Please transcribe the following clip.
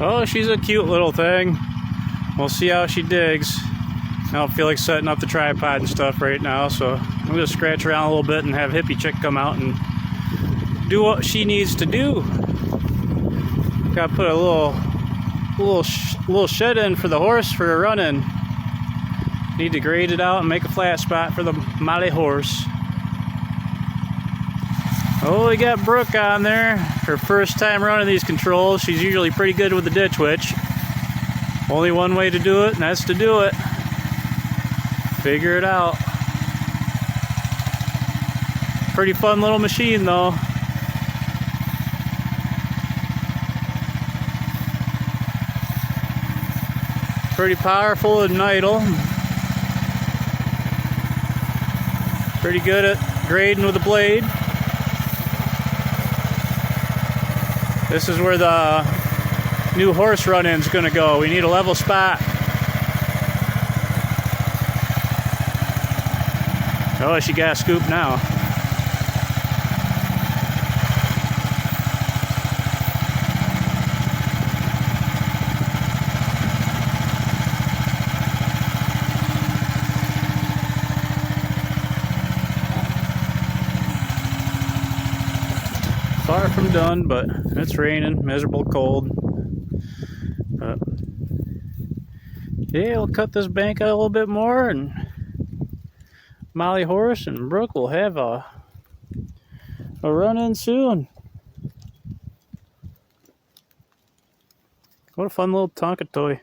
Oh, she's a cute little thing. We'll see how she digs. I don't feel like setting up the tripod and stuff right now, so I'm going to scratch around a little bit and have Hippie Chick come out and do what she needs to do. Got to put a little shed in for the horse for a run-in. Need to grade it out and make a flat spot for the Molly horse. Oh, we got Brooke on there. Her first time running these controls. She's usually pretty good with the ditch witch. Only one way to do it, and that's to do it. Figure it out. Pretty fun little machine though. Pretty powerful and idle. Pretty good at grading with a blade. This is where the new horse run-in is going to go. We need a level spot. Oh, she got a scoop now. Far from done, but it's raining, miserable cold. But yeah, we'll cut this bank out a little bit more, and Molly horse and Brooke will have a run-in soon. What a fun little Tonka toy.